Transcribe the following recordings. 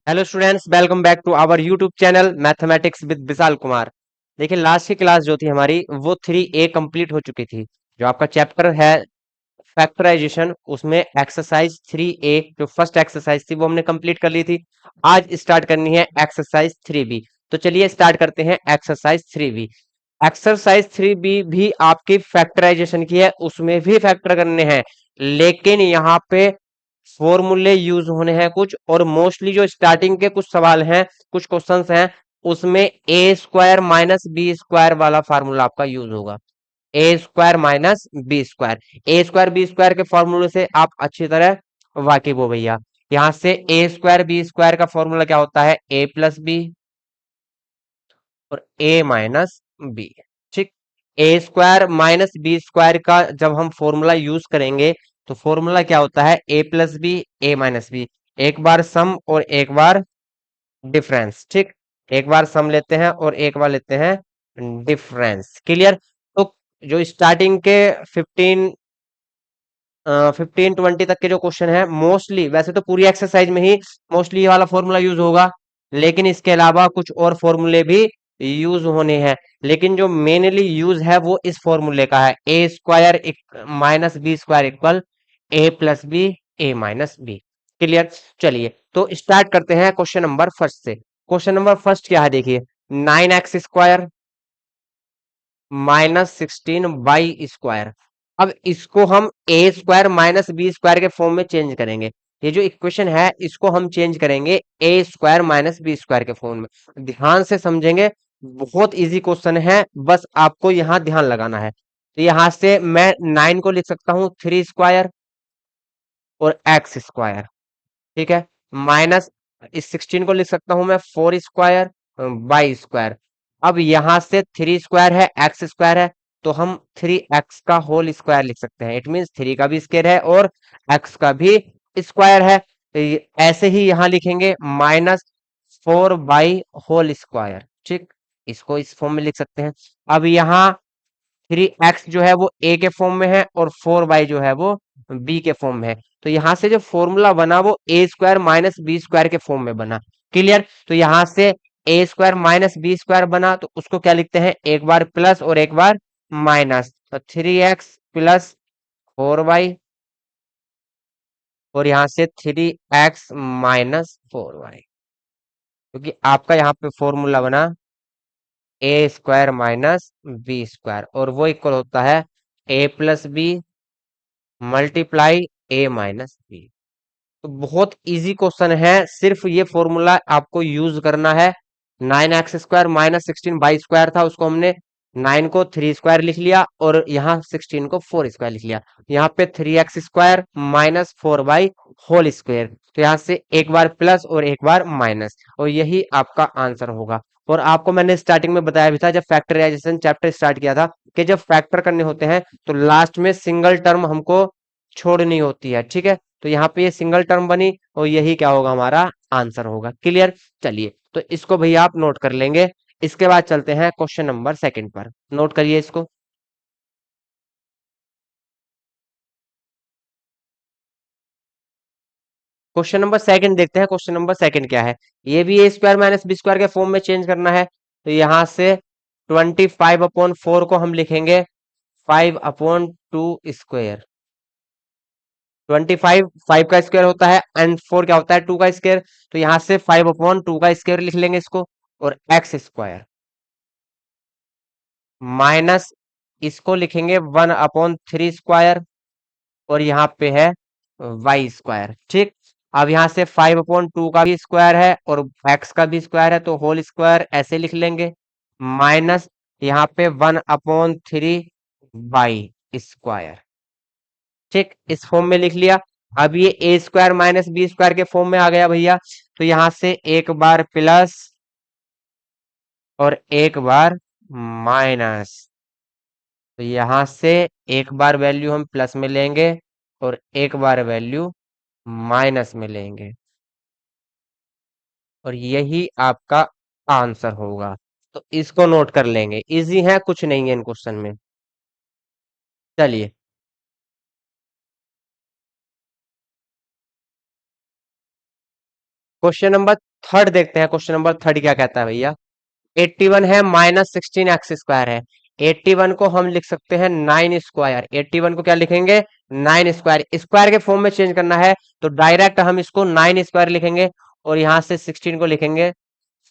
Hello students, welcome back to our YouTube channel mathematics with Vishal Kumar. देखिए, last की class जो थी हमारी वो 3A कंप्लीट हो चुकी थी। जो आपका चैप्टर है फैक्टराइजेशन, उसमें एक्सरसाइज 3A जो फर्स्ट एक्सरसाइज थी वो हमने कंप्लीट कर ली थी। आज स्टार्ट करनी है एक्सरसाइज 3B। तो चलिए स्टार्ट करते हैं एक्सरसाइज 3B। एक्सरसाइज 3B भी आपकी फैक्टराइजेशन की है, उसमें भी फैक्टर करने हैं, लेकिन यहाँ पे फॉर्मूले यूज होने हैं कुछ, और मोस्टली जो स्टार्टिंग के कुछ सवाल हैं, कुछ क्वेश्चंस हैं, उसमें ए स्क्वायर माइनस बी स्क्वायर वाला फार्मूला आपका यूज होगा। ए स्क्वायर माइनस बी स्क्वायर, ए स्क्वायर बी स्क्वायर के फॉर्मूले से आप अच्छी तरह वाकिफ हो भैया। यहां से ए स्क्वायर बी स्क्वायर का फॉर्मूला क्या होता है? ए प्लस बी और ए माइनस बी। ठीक। ए स्क्वायर माइनस बी स्क्वायर का जब हम फॉर्मूला यूज करेंगे तो फॉर्मूला क्या होता है? ए plus B, A minus B. एक बार सम और एक बार डिफरेंस। ठीक। एक बार सम लेते हैं और एक बार लेते हैं डिफरेंस। क्लियर? तो जो स्टार्टिंग के 15 20 तक के जो क्वेश्चन है, मोस्टली वैसे तो पूरी एक्सरसाइज में ही मोस्टली ये वाला फॉर्मूला यूज होगा, लेकिन इसके अलावा कुछ और फॉर्मूले भी यूज होने हैं। लेकिन जो मेनली यूज है वो इस फॉर्मूले का है, A square minus B square equal A plus B, A minus B. Clear? चलिए तो स्टार्ट करते हैं क्वेश्चन नंबर फर्स्ट से। क्वेश्चन नंबर फर्स्ट क्या है? देखिए, 9x square minus 16 y square. अब इसको हम ए स्क्वायर माइनस बी स्क्वायर के फॉर्म में चेंज करेंगे। ये जो इक्वेशन है इसको हम चेंज करेंगे ए स्क्वायर माइनस बी स्क्वायर के फॉर्म में। ध्यान से समझेंगे, बहुत इजी क्वेश्चन है, बस आपको यहाँ ध्यान लगाना है। तो यहाँ से मैं 9 को लिख सकता हूँ 3 स्क्वायर और एक्स स्क्वायर। ठीक है। माइनस इस 16 को लिख सकता हूं मैं 4 स्क्वायर बाई स्क्वायर। अब यहां से 3 स्क्वायर है, एक्स स्क्वायर है, तो हम 3x का होल स्क्वायर लिख सकते हैं। इट मीन्स 3 का भी स्क्वायर है और x का भी स्क्वायर है। तो ऐसे ही यहां लिखेंगे -4 बाई होल स्क्वायर। ठीक। इसको इस फॉर्म में लिख सकते हैं। अब यहाँ 3x जो है वो a के फॉर्म में है और 4 y जो है वो b के फॉर्म में है। तो यहां से जो फॉर्मूला बना वो ए स्क्वायर माइनस बी स्क्वायर के फॉर्म में बना। क्लियर? तो यहां से a square minus B square बना, तो उसको क्या लिखते हैं? एक बार प्लस और एक बार माइनस। तो 3x प्लस 4 y, और यहां से 3x माइनस 4 y, क्योंकि आपका यहाँ पे फॉर्मूला बना ए स्क्वायर माइनस बी स्क्वायर, और वो इक्वल होता है ए प्लस बी मल्टीप्लाई ए माइनस बी। तो बहुत इजी क्वेश्चन है, सिर्फ ये फॉर्मूला आपको यूज करना है। 9x square minus 16 y square था, उसको हमने 9 को 3 स्क्वायर लिख लिया और यहाँ 16 को 4 स्क्वायर लिख लिया। यहाँ पे 3x square minus 4 y whole square. तो यहाँ से एक बार प्लस और एक बार माइनस, और यही आपका आंसर होगा। और आपको मैंने स्टार्टिंग में बताया भी था, जब फैक्टराइजेशन चैप्टर स्टार्ट किया था, कि जब फैक्टर करने होते हैं तो लास्ट में सिंगल टर्म हमको छोड़नी होती है। ठीक है। तो यहाँ पे ये सिंगल टर्म बनी, और यही क्या होगा? हमारा आंसर होगा। क्लियर? चलिए तो इसको भैया आप नोट कर लेंगे। इसके बाद चलते हैं क्वेश्चन नंबर सेकंड पर। नोट करिए इसको। क्वेश्चन नंबर सेकंड देखते हैं। क्वेश्चन नंबर सेकंड क्या है? ये भी ए स्क्वायर माइनस बी स्क्वायर के फॉर्म में चेंज करना है। तो यहां से 25/4 को हम लिखेंगे 5/2 स्क्वायर। 25 का स्क्वायर होता है एंड 4 क्या होता है? 2 का स्क्वायर। तो यहां से 5/2 का स्क्वायर लिख लेंगे इसको, और एक्स स्क्वायर माइनस इसको लिखेंगे 1/3 स्क्वायर, और यहाँ पे है वाई स्क्वायर। ठीक। अब यहाँ से 5/2 का भी स्क्वायर है और एक्स का भी स्क्वायर है, तो होल स्क्वायर ऐसे लिख लेंगे, माइनस यहाँ पे 1/3 वाई स्क्वायर। ठीक। इस फॉर्म में लिख लिया। अब ये ए स्क्वायर माइनस बी स्क्वायर के फॉर्म में आ गया भैया। तो यहाँ से एक बार प्लस और एक बार माइनस। तो यहां से एक बार वैल्यू हम प्लस में लेंगे और एक बार वैल्यू माइनस में लेंगे, और यही आपका आंसर होगा। तो इसको नोट कर लेंगे, इजी है, कुछ नहीं है इन क्वेश्चन में। चलिए क्वेश्चन नंबर थर्ड देखते हैं, क्वेश्चन नंबर थर्ड क्या कहता है भैया। 81 है माइनस 16 x स्क्वायर है। 81 को हम लिख सकते हैं 9 स्क्वायर। 81 को क्या लिखेंगे, 9 स्क्वायर। स्क्वायर के फॉर्म में चेंज करना है तो डायरेक्ट हम इसको 9 स्क्वायर लिखेंगे, और यहां से 16 को लिखेंगे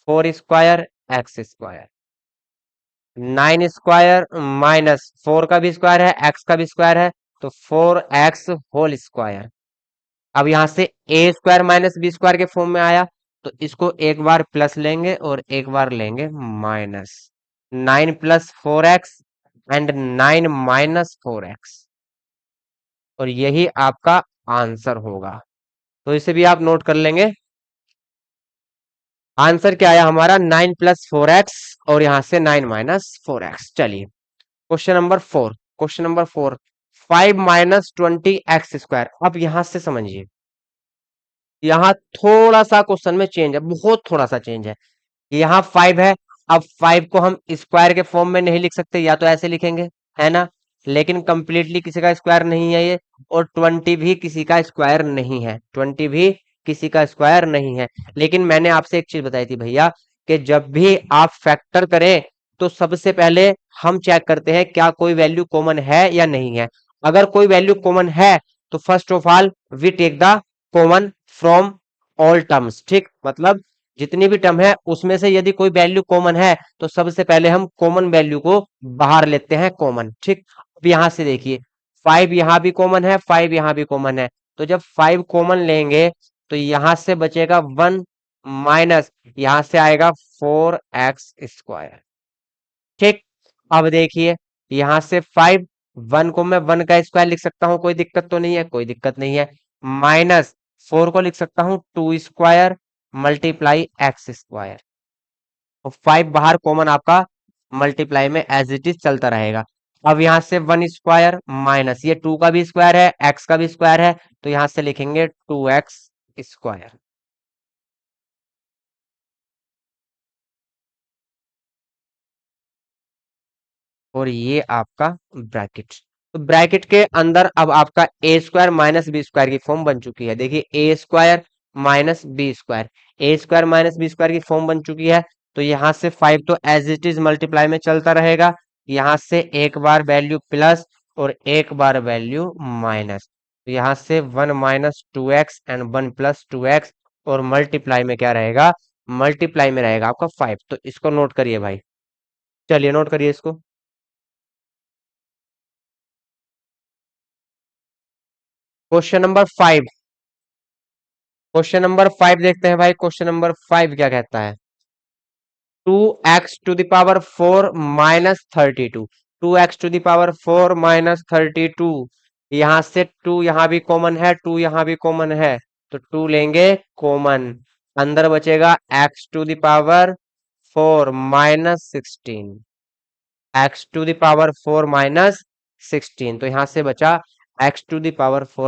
4 square x square. 9 square minus 4 का भी स्क्वायर है, x का भी स्क्वायर है, तो 4x होल स्क्वायर। अब यहां से a square minus B square के फॉर्म में आया, तो इसको एक बार प्लस लेंगे और एक बार लेंगे माइनस। 9 + 4x एंड 9 - 4x, और यही आपका आंसर होगा। तो इसे भी आप नोट कर लेंगे। आंसर क्या आया हमारा, 9 + 4x, और यहां से 9 - 4x। चलिए question number four. Question number four, 5 - 20 x square. अब यहां से समझिए, यहाँ थोड़ा सा क्वेश्चन में चेंज है, बहुत थोड़ा सा चेंज है। यहाँ 5 है, अब 5 को हम स्क्वायर के फॉर्म में नहीं लिख सकते, या तो ऐसे लिखेंगे, है ना। लेकिन कंप्लीटली किसी का स्क्वायर नहीं है ये, और 20 भी किसी का स्क्वायर नहीं है, 20 भी किसी का स्क्वायर नहीं है। लेकिन मैंने आपसे एक चीज बताई थी भैया, कि जब भी आप फैक्टर करें तो सबसे पहले हम चेक करते हैं क्या कोई वैल्यू कॉमन है या नहीं है। अगर कोई वैल्यू कॉमन है तो first of all we take the common from all terms, ठीक। मतलब जितनी भी टर्म है उसमें से यदि कोई वैल्यू कॉमन है तो सबसे पहले हम कॉमन वैल्यू को बाहर लेते हैं, कॉमन, ठीक। अब यहां से देखिए, 5 यहां भी कॉमन है, 5 यहां भी कॉमन है, तो जब 5 कॉमन लेंगे तो यहां से बचेगा 1 माइनस, यहां से आएगा 4x स्क्वायर, ठीक। अब देखिए, यहां से 5, 1 को मैं 1 का स्क्वायर लिख सकता हूं, कोई दिक्कत तो नहीं है, कोई दिक्कत नहीं है। माइनस 4 को लिख सकता हूं 2 स्क्वायर मल्टीप्लाई x स्क्वायर, और 5 बाहर कॉमन आपका मल्टीप्लाई में एज इट इज चलता रहेगा। अब यहां से 1 स्क्वायर माइनस ये 2 का भी स्क्वायर है, x का भी स्क्वायर है, तो यहां से लिखेंगे 2x स्क्वायर, और ये आपका ब्रैकेट। तो ब्रैकेट के अंदर अब आपका a square minus B square की फॉर्म बन चुकी है। देखिए ए स्क्वायर माइनस बी स्क्वायर, ए स्क्वायर माइनस बी स्क्वायर की फॉर्म बन चुकी है। तो यहां से 5 तो एज इट इज मल्टीप्लाई में चलता रहेगा, यहां से एक बार वैल्यू प्लस और एक बार वैल्यू माइनस, तो यहां से 1 - 2x एंड 1 + 2x, और मल्टीप्लाई में क्या रहेगा, मल्टीप्लाई में रहेगा आपका 5। तो इसको नोट करिए भाई, चलिए नोट करिए इसको। क्वेश्चन नंबर 5, क्वेश्चन नंबर 5 देखते हैं भाई। क्वेश्चन नंबर 5 क्या कहता है, 2x⁴ -32, 2x⁴ यहां से 2 यहां भी कॉमन है, 2 यहां भी कॉमन है, तो 2 लेंगे कॉमन, अंदर बचेगा x⁴ -16, तो यहां से बचा x⁴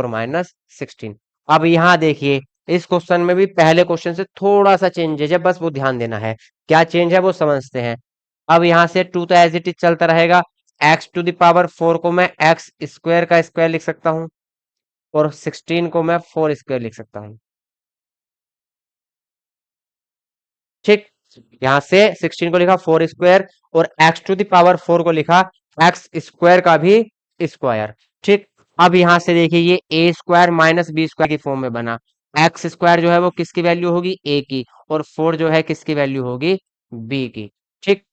-16। अब यहां देखिए, इस क्वेश्चन में भी पहले क्वेश्चन से थोड़ा सा चेंज है, बस वो ध्यान देना है, क्या चेंज है वो समझते हैं। अब यहां से 2 तो एज इट इज चलता रहेगा, x⁴ को मैं एक्स स्क्वायर का स्क्वायर लिख सकता हूँ, और 16 को मैं 4 स्क्वायर लिख सकता हूँ, ठीक। यहां से 16 को लिखा 4 स्क्वायर, और x⁴ को लिखा एक्स स्क्वायर का भी स्क्वायर, ठीक। अब यहां से देखिए, ये ए स्क्वायर माइनस बी स्क्वायर की फॉर्म में बना। एक्स स्क्वायर जो है वो किसकी वैल्यू होगी, ए की, और 4 जो है किसकी वैल्यू होगी, बी की, ठीक।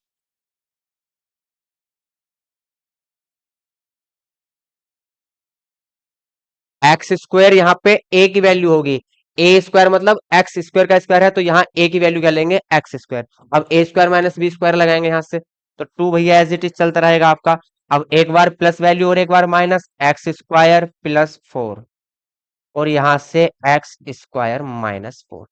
एक्स स्क्वायर यहाँ पे ए की वैल्यू होगी, ए स्क्वायर मतलब एक्स स्क्वायर का स्क्वायर है, तो यहाँ ए की वैल्यू क्या लेंगे, एक्स स्क्वायर। अब ए स्क्वायर माइनस बी स्क्वायर लगाएंगे यहाँ से, तो 2 भैया एज इट इज चलता रहेगा आपका। अब एक बार प्लस वैल्यू और एक बार माइनस, x² + 4, और यहाँ से x² - 4।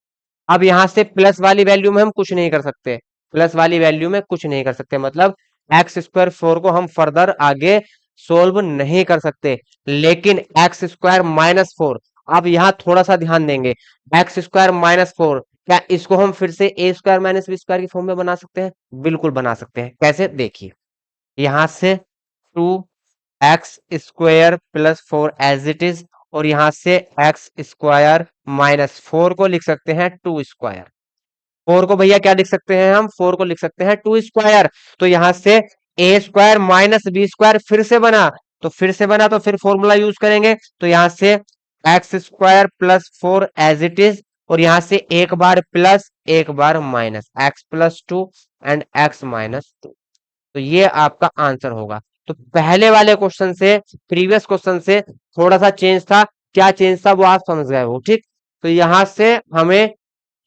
अब यहां से प्लस वाली वैल्यू में हम कुछ नहीं कर सकते, प्लस वाली वैल्यू में कुछ नहीं कर सकते, मतलब x²4 को हम फर्दर आगे सोल्व नहीं कर सकते। लेकिन x² - 4, अब यहां थोड़ा सा ध्यान देंगे, x² - 4, क्या इसको हम फिर से a² - b² की फॉर्म में बना सकते हैं, बिल्कुल बना सकते हैं। कैसे, देखिए, यहां से 2x² + 4 एज इट इज, और यहां से x² - 4 को लिख सकते हैं 2 स्क्वायर, फोर को भैया क्या लिख सकते हैं हम, फोर को लिख सकते हैं टू स्क्वायर। तो यहां से a square minus B square फिर से बना, तो फिर से बना तो फिर फॉर्मूला यूज करेंगे, तो यहां से x square plus four as it is, और यहां से एक बार प्लस एक बार minus, x plus two and x minus two. तो ये आपका आंसर होगा। तो पहले वाले क्वेश्चन से, प्रीवियस क्वेश्चन से थोड़ा सा चेंज था, क्या चेंज था वो आप समझ गए हो, ठीक। तो यहां से हमें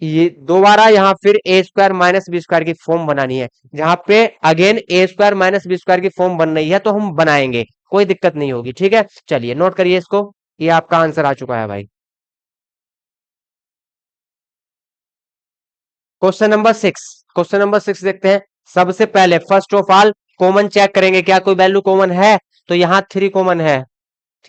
ये दोबारा यहाँ फिर ए स्क्वायर माइनस बी स्क्वायर की फॉर्म बनानी है, जहां पे अगेन ए स्क्वायर माइनस बी स्क्वायर की फॉर्म बन रही है, तो हम बनाएंगे, कोई दिक्कत नहीं होगी, ठीक है। चलिए नोट करिए इसको, ये आपका आंसर आ चुका है भाई। Question number six, question number six देखते हैं। सबसे पहले first of all common check करेंगे, क्या कोई वैल्यू कॉमन है। तो यहाँ थ्री कॉमन है,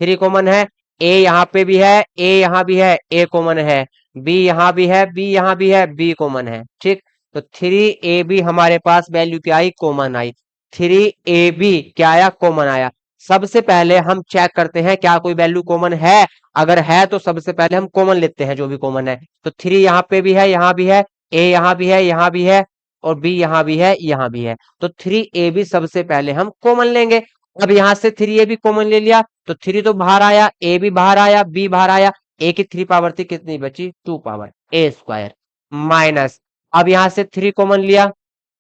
थ्री कॉमन है, ए यहाँ पे भी है, ए यहाँ भी है, ए कॉमन है, बी यहाँ भी है, बी यहाँ भी है, बी कॉमन है, ठीक। तो थ्री ए बी हमारे पास वैल्यू क्या आई, कॉमन आई। थ्री ए बी क्या आया, कॉमन आया। सबसे पहले हम चेक करते हैं क्या कोई वैल्यू कॉमन है, अगर है तो सबसे पहले हम कॉमन लेते हैं जो भी कॉमन है। तो थ्री यहाँ पे भी है, यहाँ भी है, ए यहाँ भी है, यहाँ भी है, और बी यहाँ भी है, यहाँ भी है। तो थ्री ए बी सबसे पहले हम कॉमन लेंगे। अब यहाँ से थ्री ए बी कॉमन ले लिया, तो थ्री तो बाहर आया, ए भी बाहर आया, बी बाहर आया, ए की थ्री पावर थी, कितनी बची, two power, a square minus. अब यहां से थ्री कॉमन लिया,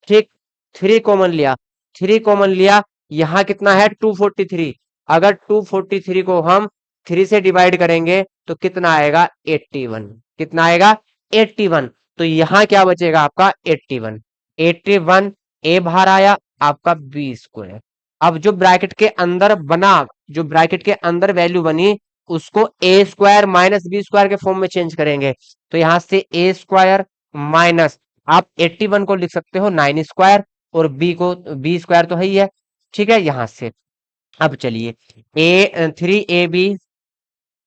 ठीक, थ्री कॉमन लिया, थ्री कॉमन लिया, यहाँ कितना है, टू फोर्टी थ्री। अगर टू फोर्टी थ्री को हम थ्री से डिवाइड करेंगे तो कितना आएगा, एट्टी वन। कितना आएगा, एट्टी वन। तो यहाँ क्या बचेगा आपका, एट्टी वन। एट्टी वन, ए बाहर आया, आपका बी स्क्वायर। अब जो ब्रैकेट के अंदर बना, जो ब्रैकेट के अंदर वैल्यू बनी, उसको ए स्क्वायर माइनस बी स्क्वायर के फॉर्म में चेंज करेंगे। तो यहां से ए स्क्वायर माइनस, आप 81 को लिख सकते हो नाइन स्क्वायर, और बी को, बी स्क्वायर तो है ही है, ठीक है। यहां से अब चलिए, a three a b,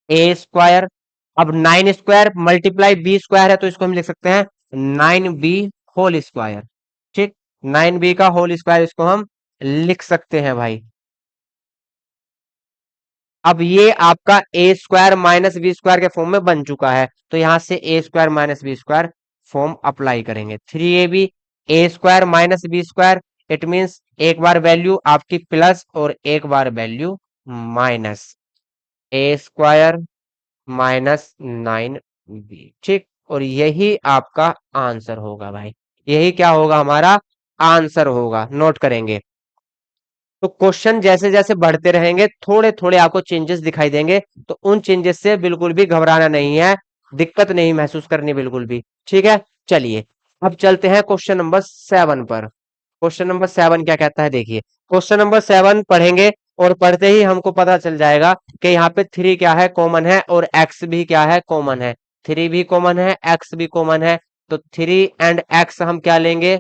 a square, अब nine square multiply b square है, तो इसको हम लिख सकते हैं नाइन बी होल स्क्वायर, ठीक। नाइन बी का होल स्क्वायर इसको हम लिख सकते हैं भाई। अब ये आपका a square minus B square के फॉर्म में बन चुका है, तो यहां से a square minus B square form apply करेंगे। Three a b, a square minus B square, it means एक बार वैल्यू आपकी प्लस और एक बार वैल्यू माइनस, ए स्क्वायर माइनस नाइन बी, ठीक। और यही आपका आंसर होगा भाई, यही क्या होगा, हमारा आंसर होगा, नोट करेंगे। तो क्वेश्चन जैसे जैसे बढ़ते रहेंगे थोड़े थोड़े आपको चेंजेस दिखाई देंगे, तो उन चेंजेस से बिल्कुल भी घबराना नहीं है, दिक्कत नहीं महसूस करनी बिल्कुल भी, ठीक है। चलिए अब चलते हैं क्वेश्चन नंबर सेवन पर। क्वेश्चन नंबर सेवन क्या कहता है, देखिए क्वेश्चन नंबर सेवन पढ़ेंगे, और पढ़ते ही हमको पता चल जाएगा कि यहाँ पे थ्री क्या है, कॉमन है, और एक्स भी क्या है, कॉमन है। थ्री भी कॉमन है, एक्स भी कॉमन है, तो थ्री एंड एक्स हम क्या लेंगे,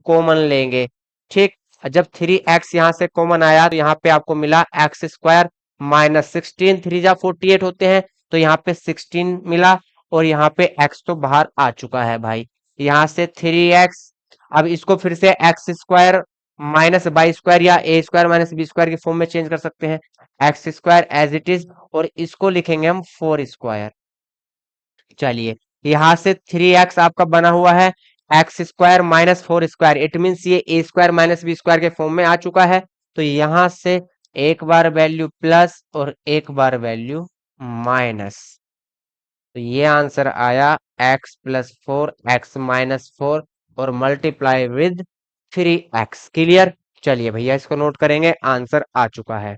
कॉमन लेंगे, ठीक। जब थ्री एक्स यहाँ से कॉमन आया, तो यहाँ पे आपको मिला x square minus sixteen, three जा फोर्टी एट होते हैं, तो यहाँ पे सिक्सटीन मिला, और यहाँ पे एक्स तो बाहर आ चुका है भाई। यहाँ से थ्री एक्स, अब इसको फिर से x square minus y square या a square minus B square की फॉर्म में चेंज कर सकते हैं, x square as it is, और इसको लिखेंगे हम फोर स्क्वायर। चलिए यहां से थ्री एक्स आपका बना हुआ है, x square minus four square, it means ये ए स्क्वायर माइनस बी स्क्वायर के फॉर्म में आ चुका है। तो यहां से एक बार वैल्यू प्लस और एक बार वैल्यू माइनस, तो ये आंसर आया x plus four, x minus four, और multiply with three x. Clear. चलिए भैया इसको नोट करेंगे, आंसर आ चुका है।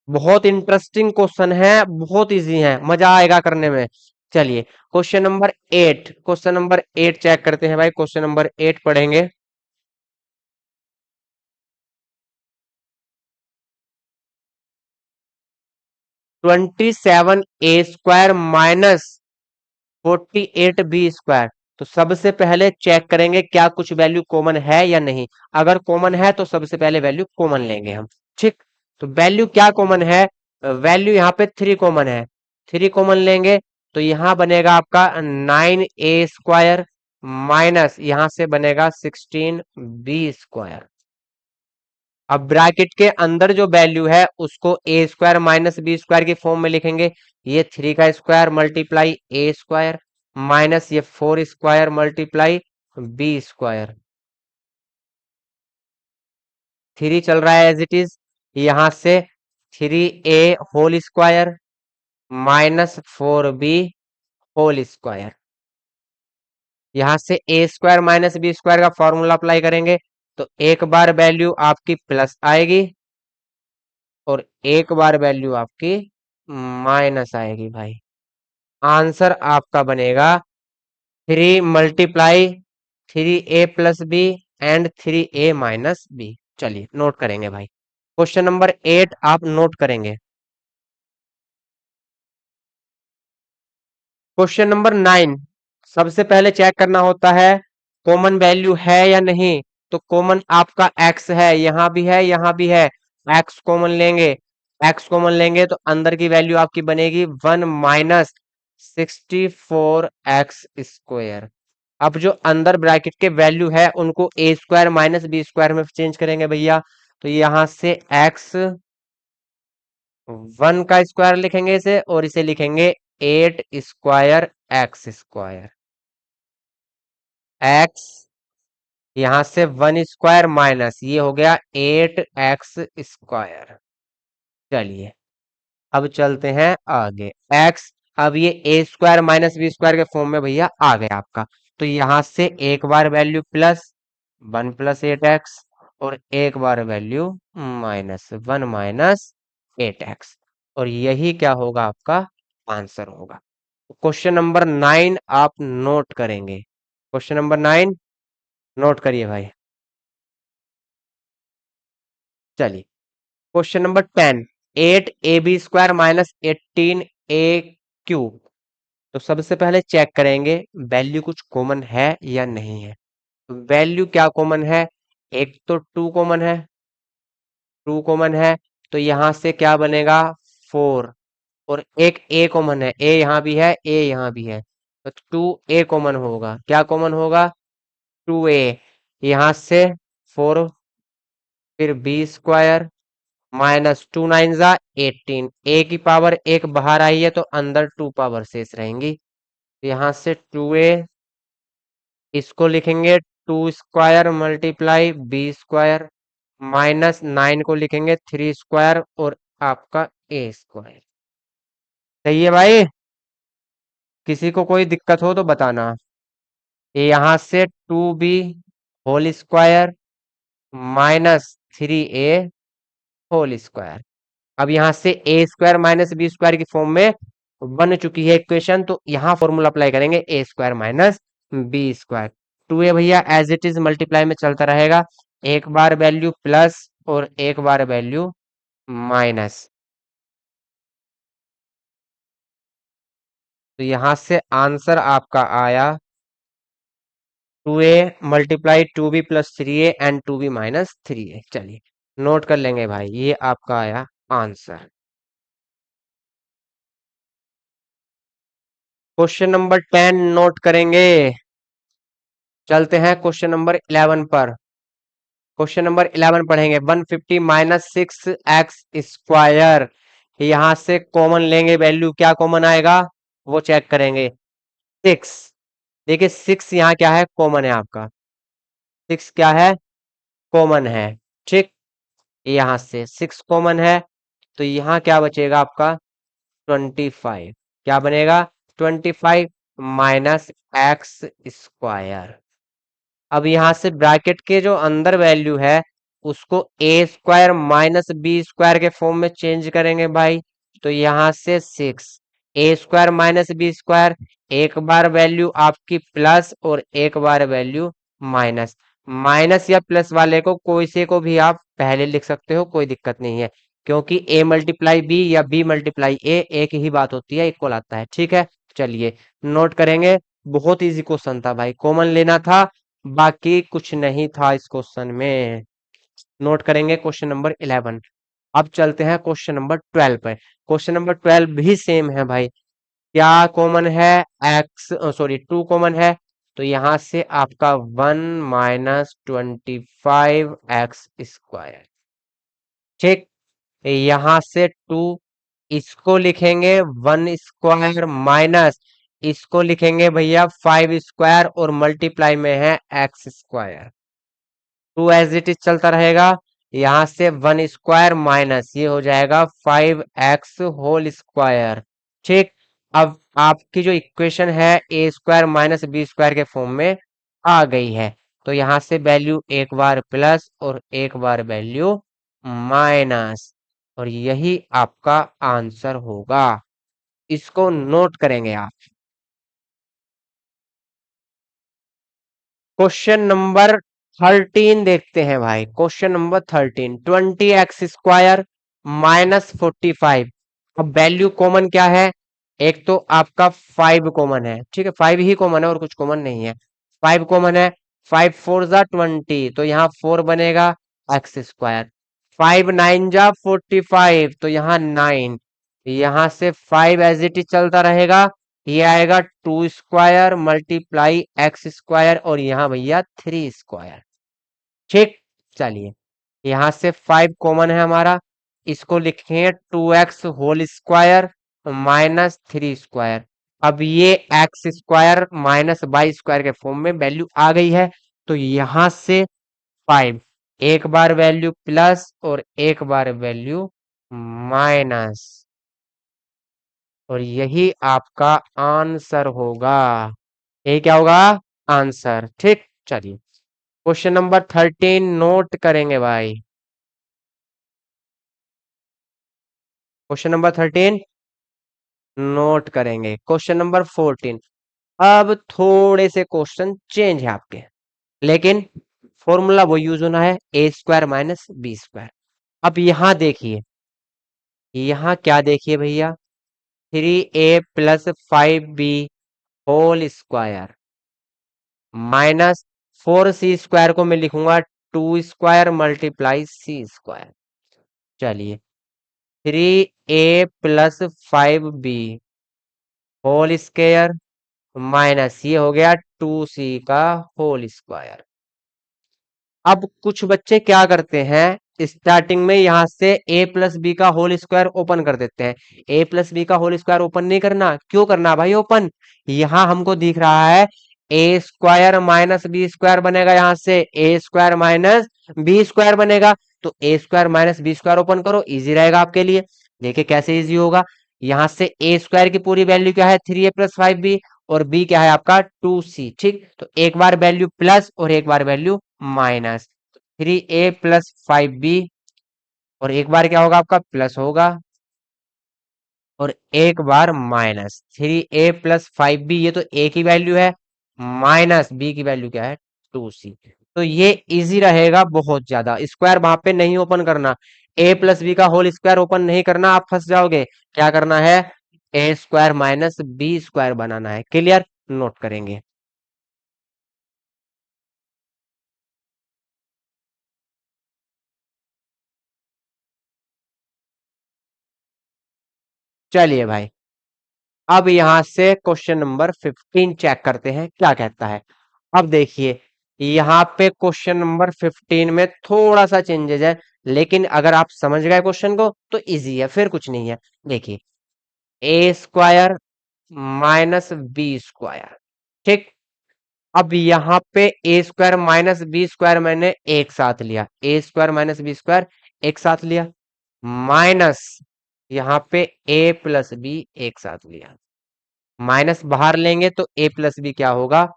बहुत इंटरेस्टिंग क्वेश्चन है, बहुत इजी है, मजा आएगा करने में। चलिए question number eight, question number eight check करते हैं भाई, क्वेश्चन नंबर एट पढ़ेंगे। 27 a² माइनस 48 b²। तो सबसे पहले चेक करेंगे क्या कुछ वैल्यू कॉमन है या नहीं, अगर कॉमन है तो सबसे पहले वैल्यू कॉमन लेंगे हम, ठीक। तो वैल्यू क्या कॉमन है, वैल्यू यहाँ पे थ्री कॉमन है, थ्री कॉमन लेंगे, तो यहाँ बनेगा आपका 9a² माइनस यहाँ से बनेगा 16b²। अब ब्रैकेट के अंदर जो वैल्यू है उसको ए स्क्वायर माइनस बी स्क्वायर की फॉर्म में लिखेंगे, ये थ्री का स्क्वायर मल्टीप्लाई ए स्क्वायर माइनस ये 4 स्क्वायर मल्टीप्लाई b स्क्वायर, 3 चल रहा है एज इट इज, यहां से 3a whole square minus 4b whole square, यहां से a square minus B square का फॉर्मूला अप्लाई करेंगे तो एक बार वैल्यू आपकी प्लस आएगी और एक बार वैल्यू आपकी माइनस आएगी भाई। आंसर आपका बनेगा 3 × 3a + b and 3a - b। चलिए नोट करेंगे भाई। क्वेश्चन नंबर 8 आप नोट करेंगे। क्वेश्चन नंबर 9, सबसे पहले चेक करना होता है कॉमन वैल्यू है या नहीं। तो कॉमन आपका x है, यहां भी है यहां भी है, x कॉमन लेंगे, x कॉमन लेंगे तो अंदर की वैल्यू आपकी बनेगी 1 - 64x²। अब जो अंदर ब्रैकेट के वैल्यू है उनको a² - b² में चेंज करेंगे भैया। तो यहां से x1 का स्क्वायर लिखेंगे इसे, और इसे लिखेंगे 8 स्क्वायर x², x यहां से 1 स्क्वायर माइनस ये हो गया 8x²। चलिए अब चलते हैं आगे। x अब ये a² - b² के फॉर्म में भैया आ गया आपका। तो यहां से एक बार वैल्यू प्लस 1 + 8x और एक बार वैल्यू -1 - 8x, और यही क्या होगा आपका आंसर होगा। क्वेश्चन नंबर 9 आप नोट करेंगे। क्वेश्चन नंबर 9 नोट करिए भाई। चलिए क्वेश्चन नंबर 10, 8ab² - 18a³। तो सबसे पहले चेक करेंगे वैल्यू कुछ कॉमन है या नहीं है। वैल्यू क्या कॉमन है, एक तो 2 कॉमन है, 2 कॉमन है, तो यहां से क्या बनेगा 4, और एक ए कॉमन है, ए यहां भी है ए यहां भी है, तो 2a कॉमन होगा। क्या कॉमन होगा 2a, यहां से 4, फिर b² -2 × 9 = 18, ए की पावर एक बाहर आई है तो अंदर 2 पावर शेष रहेंगी। तो यहां से 2a, इसको लिखेंगे 2 स्क्वायर मल्टीप्लाई b² -9 को लिखेंगे 3 स्क्वायर और आपका a²। सही है भाई, किसी को कोई दिक्कत हो तो बताना। यहां से 2b whole square -3a whole square. अब यहां से a² - b² की फॉर्म में बन चुकी है इक्वेशन, तो यहां फॉर्मूला अप्लाई करेंगे a² - b²। 2a भैया एज इट इज मल्टीप्लाई में चलता रहेगा, एक बार वैल्यू प्लस और एक बार वैल्यू माइनस। तो यहां से आंसर आपका आया 2a multiply 2b + 3a and 2b - 3a। चलिए नोट कर लेंगे भाई, ये आपका आया आंसर। क्वेश्चन नंबर 10 नोट करेंगे। चलते हैं क्वेश्चन नंबर 11 पर। क्वेश्चन नंबर 11 पढ़ेंगे। 150 - 6x², यहां से कॉमन लेंगे, वैल्यू क्या कॉमन आएगा वो चेक करेंगे। 6, देखिए 6 यहाँ क्या है कॉमन है आपका, 6 क्या है कॉमन है, ठीक। यहां से 6 कॉमन है तो यहाँ क्या बचेगा आपका 25, क्या बनेगा 25 -x²। अब यहां से ब्रैकेट के जो अंदर वैल्यू है उसको a² - b² के फॉर्म में चेंज करेंगे भाई। तो यहां से 6 a² - b², एक बार वैल्यू आपकी प्लस और एक बार वैल्यू माइनस। माइनस या प्लस वाले को कोई से को भी आप पहले लिख सकते हो, कोई दिक्कत नहीं है, क्योंकि a × b या b × a एक ही बात होती है, इक्वल आता है, ठीक है। चलिए नोट करेंगे, बहुत इजी क्वेश्चन था भाई, कॉमन लेना था, बाकी कुछ नहीं था इस क्वेश्चन में। नोट करेंगे क्वेश्चन नंबर 11। अब चलते हैं क्वेश्चन नंबर 12 पर। क्वेश्चन नंबर 12 भी सेम है भाई। क्या कॉमन है, एक्स सॉरी 2 कॉमन है, तो यहां से आपका 1 - 25x², ठीक। यहां से 2, इसको लिखेंगे 1 स्क्वायर माइनस इसको लिखेंगे भैया 5 स्क्वायर और मल्टीप्लाई में है x square. Two as it is चलता रहेगा। यहां से 1 स्क्वायर माइनस ये हो जाएगा 5x होल स्क्वायर। ठीक। अब आपकी जो इक्वेशन है a² माइनस b² के फॉर्म में आ गई है। तो यहां से वैल्यू एक बार प्लस और एक बार वैल्यू माइनस, और यही आपका आंसर होगा। इसको नोट करेंगे आप। क्वेश्चन नंबर 13 देखते हैं भाई। Question number 13, 20x² minus 45। अब वैल्यू कॉमन क्या है? एक तो आपका 5 कॉमन है, ठीक है, 5 ही कॉमन है और कुछ कॉमन नहीं है। 5 कॉमन है, 5 4 जा 20, तो यहाँ 4 बनेगा x²। 5 9 जा 45, तो यहाँ 9। यहाँ से 5 एज इट इज चलता रहेगा। ये आएगा 2 स्क्वायर मल्टीप्लाई x² और यहाँ भैया 3 स्क्वायर। ठीक। चलिए, यहाँ से 5 कॉमन है हमारा। इसको लिखेंगे 2x whole square minus 3 square. अब ये x² माइनस y² के फॉर्म में वैल्यू आ गई है। तो यहाँ से 5 एक बार वैल्यू प्लस और एक बार वैल्यू माइनस, और यही आपका आंसर होगा। ये क्या होगा? आंसर। ठीक। चलिए, क्वेश्चन नंबर 13 नोट करेंगे भाई। क्वेश्चन नंबर 13 नोट करेंगे। Question number 14। अब थोड़े से क्वेश्चन चेंज है आपके, लेकिन फॉर्मूला वो यूज होना है a² माइनस b²। अब यहां देखिए, यहां क्या देखिए भैया, 3a plus 5b whole square minus 4c² को मैं लिखूंगा 2 स्क्वायर मल्टीप्लाई c²। चलिए, 3a plus 5b whole square minus ये हो गया 2c का होल स्क्वायर। अब कुछ बच्चे क्या करते हैं, स्टार्टिंग में यहां से a प्लस बी का होल स्क्वायर ओपन कर देते हैं। a प्लस बी का होल स्क्वायर ओपन नहीं करना, क्यों करना भाई ओपन? यहां हमको दिख रहा है a² माइनस b² बनेगा, यहां से a² माइनस b² बनेगा। तो a² माइनस b² ओपन करो, इजी रहेगा आपके लिए। देखिए कैसे इजी होगा। यहां से a² की पूरी वैल्यू क्या है? 3a प्लस 5b, और b क्या है आपका? 2c। ठीक। तो एक बार वैल्यू प्लस और एक बार value minus. 3a plus 5b, और एक बार क्या होगा आपका? प्लस होगा, और एक बार माइनस। 3a प्लस 5b, ये तो a की वैल्यू है, माइनस b की वैल्यू क्या है? 2c। तो ये इजी रहेगा बहुत ज्यादा। स्क्वायर वहां पे नहीं ओपन करना, a प्लस बी का होल स्क्वायर ओपन नहीं करना, आप फंस जाओगे। क्या करना है? a² माइनस b² बनाना है। क्लियर? नोट करेंगे। चलिए भाई, अब यहां से क्वेश्चन नंबर 15 चेक करते हैं क्या कहता है। अब देखिए, यहाँ पे क्वेश्चन नंबर 15 में थोड़ा सा चेंजेस है, लेकिन अगर आप समझ गए क्वेश्चन को तो इजी है, फिर कुछ नहीं है। देखिए, a² माइनस b²। ठीक। अब यहाँ पे a² माइनस b² मैंने एक साथ लिया, a² माइनस b² एक साथ लिया, माइनस यहाँ पे a प्लस b एक साथ लिया। माइनस बाहर लेंगे तो a प्लस बी क्या होगा?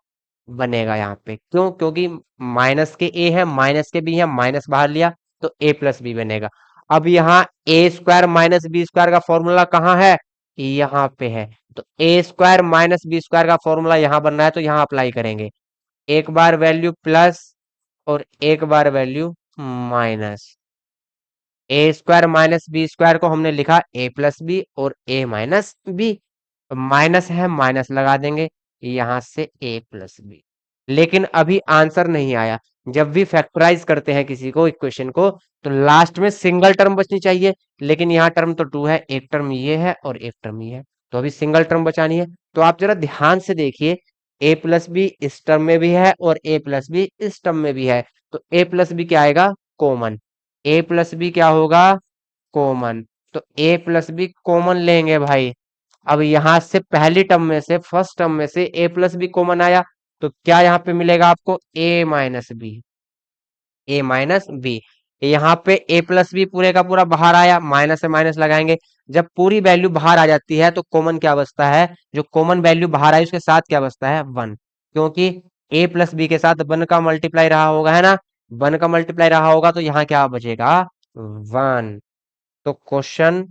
बनेगा यहाँ पे। क्यों? क्योंकि माइनस के a है, माइनस के b है, माइनस बाहर लिया तो a प्लस बी बनेगा। अब यहाँ a² माइनस b² का फॉर्मूला कहाँ है? यहाँ पे है। तो a² माइनस b² का फॉर्मूला यहाँ बनना है, तो यहाँ अप्लाई करेंगे। एक बार वैल्यू प्लस और एक बार value minus. a² minus b² को हमने लिखा a प्लस बी और a माइनस बी। माइनस है, माइनस लगा देंगे, यहां से a प्लस बी। लेकिन अभी आंसर नहीं आया। जब भी फैक्टराइज करते हैं किसी को, इक्वेशन को, तो लास्ट में सिंगल टर्म बचनी चाहिए। लेकिन यहाँ टर्म तो 2 है, एक टर्म ये है और एक टर्म ये है, तो अभी सिंगल टर्म बचानी है। तो आप जरा ध्यान से देखिए, a प्लस बी इस टर्म में भी है और a प्लस बी इस टर्म में भी है। तो a प्लस बी क्या आएगा? कॉमन। a प्लस बी क्या होगा? कॉमन। तो a प्लस बी कॉमन लेंगे भाई, अब यहां से पहली टर्म में से फर्स्ट टर्म में से ए प्लस बी कॉमन आया, तो क्या यहाँ पे मिलेगा आपको ए minus B, A minus B. यहाँ पे ए प्लस बी पूरे का पूरा बाहर आया, माइनस से माइनस लगाएंगे। जब पूरी वैल्यू बाहर आ जाती है तो कॉमन क्या बचता है, जो कॉमन वैल्यू बाहर आई उसके साथ क्या बचता है, वन। क्योंकि ए प्लस बी के साथ वन का मल्टीप्लाई रहा होगा, है ना, वन का मल्टीप्लाई रहा होगा, तो यहाँ क्या बचेगा, वन। तो क्वेश्चन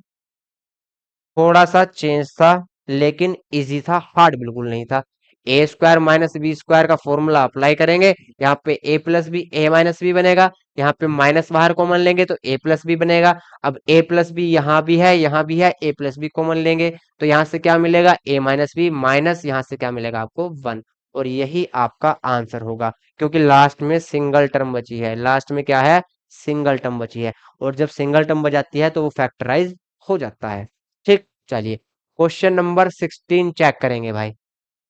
थोड़ा सा चेंज था, लेकिन इजी था, हार्ड बिल्कुल नहीं था। ए स्क्वायर माइनस बी स्क्वायर का फॉर्मूला अप्लाई करेंगे, यहाँ पे ए plus B A minus B बनेगा, यहाँ पे माइनस बाहर कॉमन लेंगे तो ए प्लस बी बनेगा। अब ए प्लस बी यहाँ भी है, यहाँ भी है, ए प्लस बी कॉमन लेंगे तो यहाँ से क्या मिलेगा, ए माइनस बी माइनस यहाँ से क्या मिलेगा आपको, वन। और यही आपका आंसर होगा, क्योंकि लास्ट में सिंगल टर्म बची है, लास्ट में क्या है, सिंगल टर्म बची है। और जब सिंगल टर्म बच जाती है तो वो फैक्टराइज हो जाता है। ठीक, चलिए क्वेश्चन नंबर 16 चेक करेंगे भाई।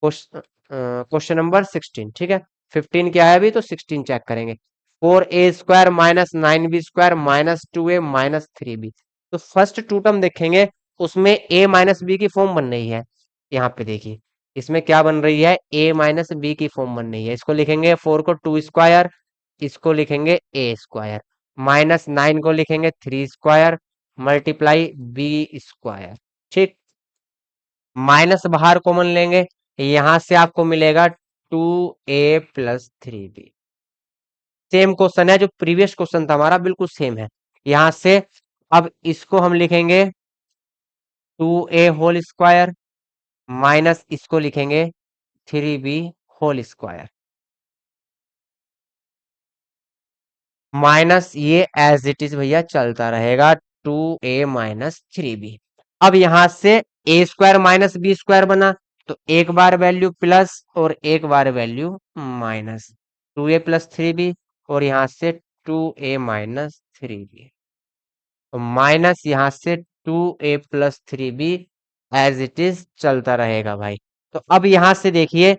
क्वेश्चन नंबर 16, ठीक है। 15 क्या है अभी, तो 16 चेक करेंगे। 4a² minus 9b² minus 2a minus 3b। तो फर्स्ट टू टर्म देखेंगे, उसमें a माइनस बी की फॉर्म बन रही है। यहाँ पे देखिए, इसमें क्या बन रही है, a माइनस बी की फॉर्म बन रही है। इसको लिखेंगे 4 को 2 स्क्वायर, इसको लिखेंगे a स्क्वायर, माइनस 9 को लिखेंगे 3 स्क्वायर, मल्टीप्लाई b स्क्वायर। ठीक, माइनस बाहर कॉमन लेंगे, यहां से आपको मिलेगा 2a+3b। सेम क्वेश्चन है, जो प्रीवियस क्वेश्चन था हमारा बिल्कुल सेम है। यहां से अब इसको हम लिखेंगे 2a होल स्क्वायर, माइनस इसको लिखेंगे 3b होल स्क्वायर, माइनस ये एज इट इज भैया चलता रहेगा, 2a-3b। अब यहां से a square minus B square बना, तो एक बार वैल्यू प्लस और एक बार वैल्यू माइनस, 2a+3b, और यहां से 2a-3b, तो माइनस यहाँ से 2a+3b एज इट इज चलता रहेगा भाई। तो अब यहां से देखिए,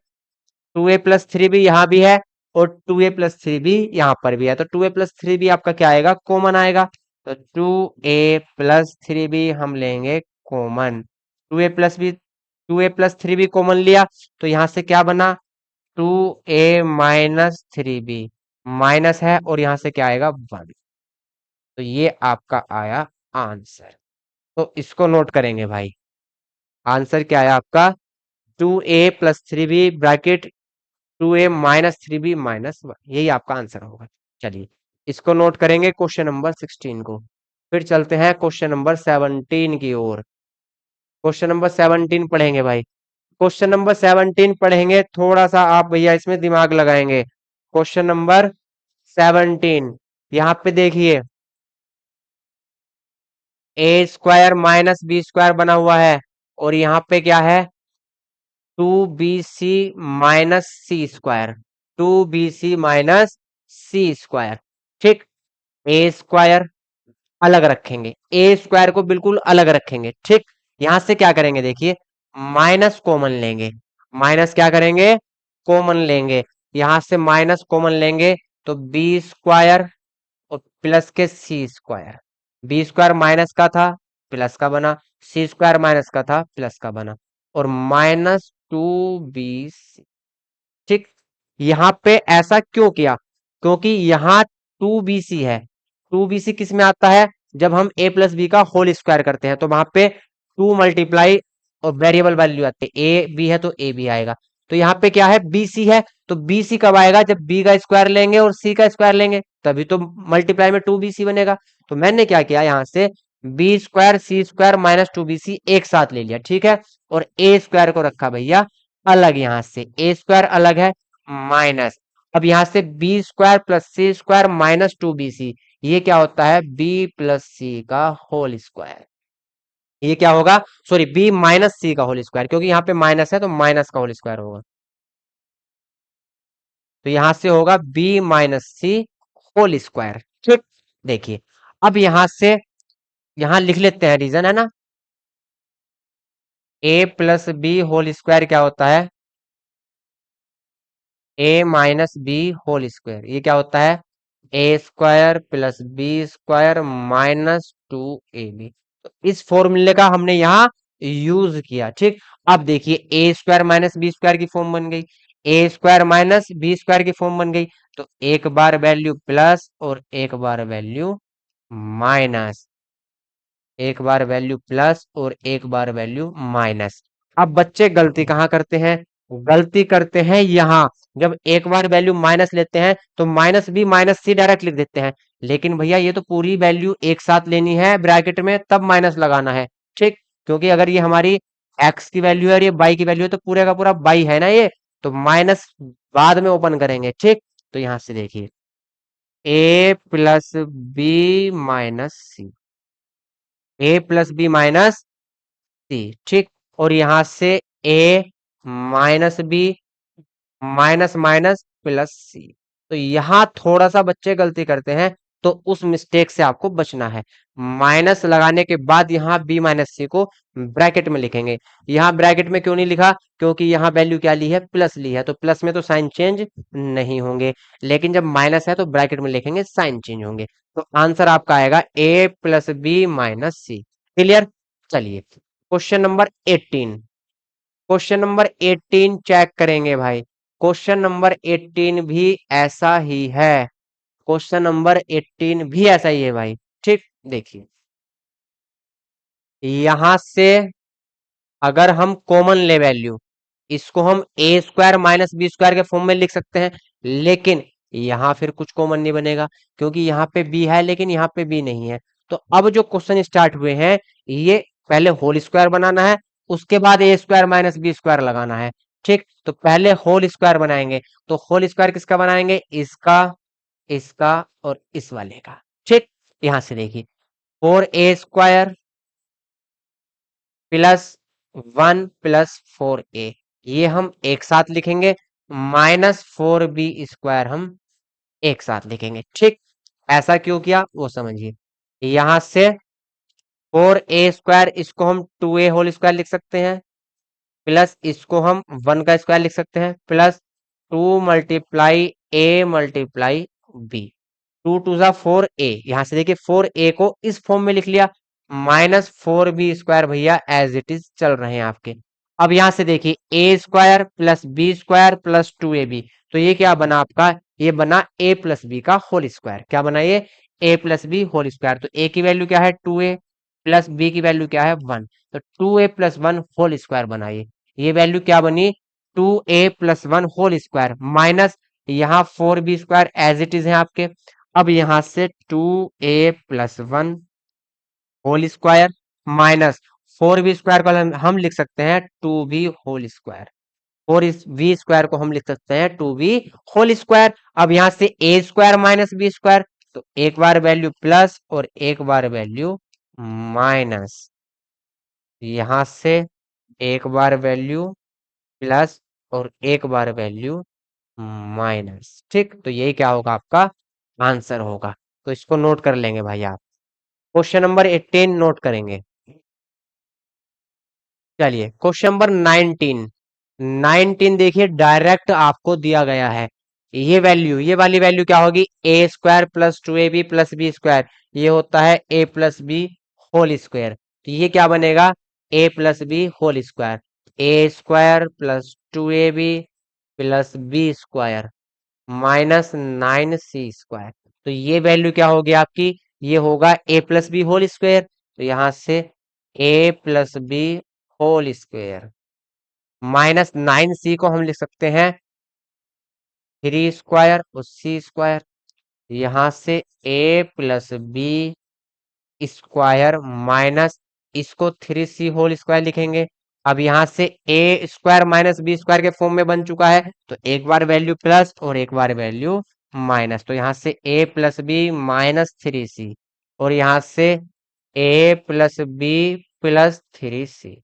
2a+3b यहाँ भी है और 2a+3b यहाँ पर भी है, तो 2a+3b आपका क्या आएगा, कॉमन आएगा। तो 2a+3b हम लेंगे कॉमन, 2a+3b कॉमन लिया, तो यहाँ से क्या बना, 2a-3b माइनस है, और यहाँ से क्या आएगा, वन। तो ये आपका आया आंसर। तो इसको नोट करेंगे भाई, आंसर क्या आया आपका, 2a+3b bracket 2a-3b minus one, यही आपका आंसर होगा। चलिए इसको नोट करेंगे, क्वेश्चन नंबर 16 को। फिर चलते हैं क्वेश्चन नंबर 17 की ओर। क्वेश्चन नंबर 17 पढ़ेंगे भाई। क्वेश्चन नंबर 17 पढ़ेंगे, थोड़ा सा आप भैया इसमें दिमाग लगाएंगे। क्वेश्चन नंबर 17, यहाँ पे देखिए, a² - b² बना हुआ है, और यहाँ पे क्या है, 2bc-c², 2bc-c²। ठीक, ए स्क्वायर अलग रखेंगे, ए स्क्वायर को बिल्कुल अलग रखेंगे। ठीक, यहां से क्या करेंगे, देखिए माइनस कॉमन लेंगे, माइनस क्या करेंगे, कॉमन लेंगे, यहां से माइनस कॉमन लेंगे, तो बी स्क्वायर और प्लस के सी स्क्वायर, बी स्क्वायर माइनस का था प्लस का बना, सी स्क्वायर माइनस का था प्लस का बना, और माइनस 2bc। ठीक, यहाँ पे ऐसा क्यों किया, क्योंकि यहाँ 2bc है, 2bc किस में आता है, जब हम a+b का होल स्क्वायर करते हैं, तो वहां पे 2 मल्टीप्लाई और वेरिएबल वैल्यू आती है, ए बी है तो ए बी आएगा। तो यहाँ पे क्या है, bc है, तो bc कब आएगा, जब b का स्क्वायर लेंगे और c का स्क्वायर लेंगे, तभी तो मल्टीप्लाई में 2bc बनेगा। तो मैंने क्या किया, यहाँ से b²c² माइनस 2bc एक साथ ले लिया, ठीक है, और a स्क्वायर को रखा भैया अलग, यहाँ से a स्क्वायर अलग है, माइनस, अब यहां से b² + c² माइनस 2bc, ये क्या होता है, b+c का होल स्क्वायर। ये क्या होगा, सॉरी b-c का होल स्क्वायर, क्योंकि यहाँ पे माइनस है तो माइनस का होल स्क्वायर होगा, तो यहां से होगा b-c होल स्क्वायर। ठीक, देखिए अब यहां से यहां लिख लेते हैं, रीजन है ना, a+b होल स्क्वायर क्या होता है, a-b होल स्क्वायर, ये क्या होता है, a² + b² - 2ab। तो इस फॉर्मूले का हमने यहाँ यूज किया। ठीक, अब देखिए ए स्क्वायर माइनस बी स्क्वायर की फॉर्म बन गई, ए स्क्वायर माइनस बी स्क्वायर की फॉर्म बन गई। तो एक बार वैल्यू प्लस और एक बार वैल्यू माइनस, एक बार वैल्यू प्लस और एक बार वैल्यू माइनस। अब बच्चे गलती कहाँ करते हैं? गलती करते हैं यहाँ, जब एक बार वैल्यू माइनस लेते हैं तो माइनस बी माइनस सी डायरेक्ट लिख देते हैं। लेकिन भैया ये तो पूरी वैल्यू एक साथ लेनी है ब्रैकेट में, तब माइनस लगाना है। ठीक, क्योंकि अगर ये हमारी एक्स की वैल्यू है और ये बाई की वैल्यू है तो पूरे का पूरा बाई है ना ये, तो माइनस बाद में ओपन करेंगे। ठीक, तो यहां से देखिए a plus b minus c, a plus b minus c. ठीक, और यहां से a minus b minus minus plus c. तो यहां थोड़ा सा बच्चे गलती करते हैं, तो उस मिस्टेक से आपको बचना है। माइनस लगाने के बाद यहाँ बी माइनस सी को ब्रैकेट में लिखेंगे। यहाँ ब्रैकेट में क्यों नहीं लिखा? क्योंकि यहाँ वैल्यू क्या ली है? प्लस ली है, तो प्लस में तो साइन चेंज नहीं होंगे, लेकिन जब माइनस है तो ब्रैकेट में लिखेंगे, साइन चेंज होंगे। तो आंसर आपका आएगा a plus b minus c. Clear? चलिए question number 18, question number 18 check करेंगे भाई। क्वेश्चन नंबर 18 भी ऐसा ही है, क्वेश्चन नंबर 18 भी ऐसा ही है भाई। ठीक, देखिए यहां से अगर हम कॉमन ले वैल्यू, इसको हम ए स्क्वायर माइनस बी स्क्वायर के फॉर्म में लिख सकते हैं, लेकिन यहां फिर कुछ कॉमन नहीं बनेगा, क्योंकि यहाँ पे बी है लेकिन यहाँ पे बी नहीं है। तो अब जो क्वेश्चन स्टार्ट हुए हैं, ये पहले होल स्क्वायर बनाना है, उसके बाद ए स्क्वायर माइनस बी स्क्वायर लगाना है। ठीक, तो पहले होल स्क्वायर बनाएंगे। तो होल स्क्वायर किसका बनाएंगे? इसका, इसका और इस वाले का। ठीक, यहां से देखिए 4a² प्लस 1 + 4a, ये हम एक साथ लिखेंगे, -4b² हम एक साथ लिखेंगे। ठीक, ऐसा क्यों किया वो समझिए। यहां से 4a² इसको हम 2a होल स्क्वायर लिख सकते हैं, प्लस इसको हम 1 का स्क्वायर लिख सकते हैं, प्लस 2 × a × b, 2 × 2 = 4a। यहां से देखिए 4a को इस फॉर्म में लिख लिया, -4b² भैया एज इट इज चल रहे हैं आपके। अब यहां से देखिए a² + b² + 2ab, तो ये क्या बना आपका? ये बना a + b का होल स्क्वायर। क्या बना ये? a + b whole square. तो a की वैल्यू क्या है? 2a, प्लस b की वैल्यू क्या है? 1, तो 2a + 1 होल स्क्वायर बनाइए। ये वैल्यू क्या बनी? 2a + 1 होल स्क्वायर माइनस यहाँ 4b² एज इट इज है आपके। अब यहां से 2a + 1 whole square minus 4b² को हम लिख सकते हैं 2b होल स्क्वायर, और इस v² को हम लिख सकते हैं 2b होल स्क्वायर। अब यहां से a² माइनस b², तो एक बार वैल्यू प्लस और एक बार वैल्यू माइनस, यहां से एक बार वैल्यू प्लस और एक बार वैल्यू माइनस। ठीक, तो यही क्या होगा? आपका आंसर होगा। तो इसको नोट कर लेंगे भाई आप, क्वेश्चन नंबर 18 नोट करेंगे। चलिए क्वेश्चन नंबर 19, 19 देखिए डायरेक्ट आपको दिया गया है। ये वैल्यू, ये वाली वैल्यू क्या होगी? a² + 2ab + b², ये होता है a + b होल स्क्वायर। तो ये क्या बनेगा? a + b whole square, a² + 2ab + b² -9c²। तो ये वैल्यू क्या होगी आपकी? ये होगा a + b होल स्क्वायर। तो यहां से a + b whole square -9c को हम लिख सकते हैं 3² और c²। यहां से a + b स्क्वायर माइनस इसको 3c होल स्क्वायर लिखेंगे। अब यहां से a² माइनस b² के फॉर्म में बन चुका है, तो एक बार वैल्यू प्लस और एक बार वैल्यू माइनस। तो यहां से a + b -3c, और यहां से a + b + 3c,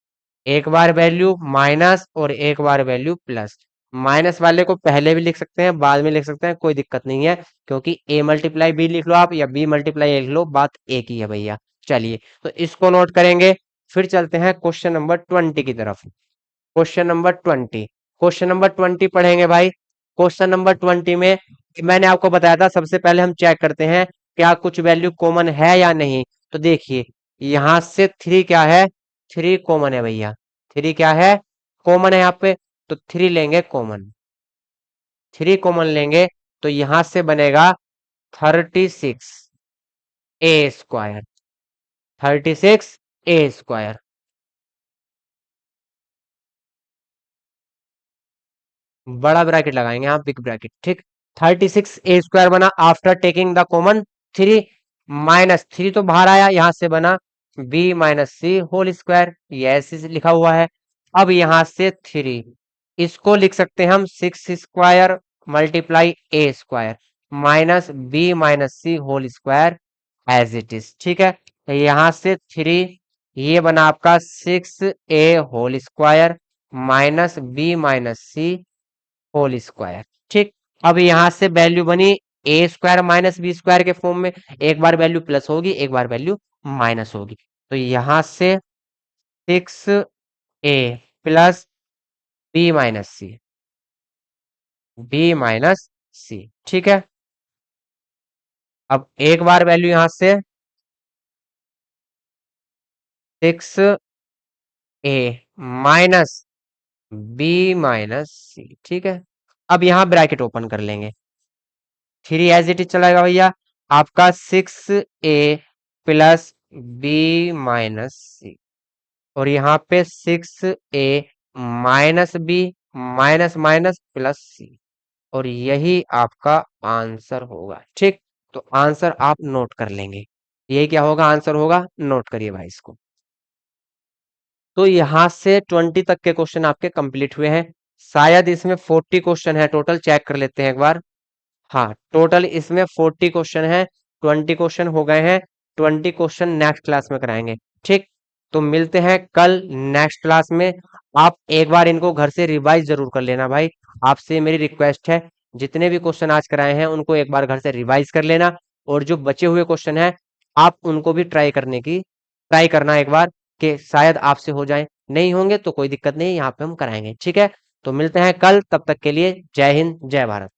एक बार वैल्यू माइनस और एक बार वैल्यू प्लस। माइनस वाले को पहले भी लिख सकते हैं, बाद में लिख सकते हैं, कोई दिक्कत नहीं है, क्योंकि a × b लिख लो आप या b × a लिख लो, बात एक ही है भैया। चलिए तो इसको नोट करेंगे, फिर चलते हैं क्वेश्चन नंबर 20 की तरफ। क्वेश्चन नंबर 20, क्वेश्चन नंबर 20 पढ़ेंगे भाई। क्वेश्चन नंबर 20 में मैंने आपको बताया था सबसे पहले हम चेक करते हैं क्या कुछ वैल्यू कॉमन है या नहीं। तो देखिए यहां से 3 क्या है? 3 कॉमन है भैया, 3 क्या है, कॉमन है यहाँ पे, तो 3 लेंगे कॉमन, 3 कॉमन लेंगे, तो यहां से बनेगा 36 a² 36 a²। बड़ा ब्रैकेट लगाएंगे यहाँ, बिग ब्रैकेट, ठीक। 36 a² बना after taking the common 3, minus 3 तो बाहर आया, यहां से बना b - c² ये ऐसे लिखा हुआ है। अब यहां से 3 इसको लिख सकते हैं हम 6² multiply a² minus b - c² as it is, ठीक है। तो यहां से 3 ये बना आपका 6a² माइनस b - c² ठीक। अब यहां से वैल्यू बनी a² माइनस b² के फॉर्म में, एक बार वैल्यू प्लस होगी, एक बार वैल्यू माइनस होगी, तो यहां से 6a प्लस b - c ठीक है। अब एक बार वैल्यू यहां से 6a माइनस b - c ठीक है। अब यहां ब्रैकेट ओपन कर लेंगे, 3 एज इट इज चलाएगा भैया, आपका 6a प्लस b - c, और यहाँ पे 6a minus b minus minus plus c, और यही आपका आंसर होगा, ठीक। तो आंसर आप नोट कर लेंगे, यही क्या होगा, आंसर होगा, नोट करिए भाई इसको। तो यहां से 20 तक के क्वेश्चन आपके कंप्लीट हुए हैं, शायद इसमें 40 क्वेश्चन है टोटल, चेक कर लेते हैं एक बार। हाँ, टोटल इसमें 40 क्वेश्चन है, 20 क्वेश्चन हो गए हैं, 20 क्वेश्चन नेक्स्ट क्लास में कराएंगे, ठीक। तो मिलते हैं कल नेक्स्ट क्लास में। आप एक बार इनको घर से रिवाइज जरूर कर लेना भाई, आपसे मेरी रिक्वेस्ट है, जितने भी क्वेश्चन आज कराए हैं उनको एक बार घर से रिवाइज कर लेना, और जो बचे हुए क्वेश्चन हैं आप उनको भी ट्राई करना एक बार, कि शायद आपसे हो जाए, नहीं होंगे तो कोई दिक्कत नहीं, यहाँ पे हम कराएंगे, ठीक है। तो मिलते हैं कल, तब तक के लिए जय हिंद जय भारत।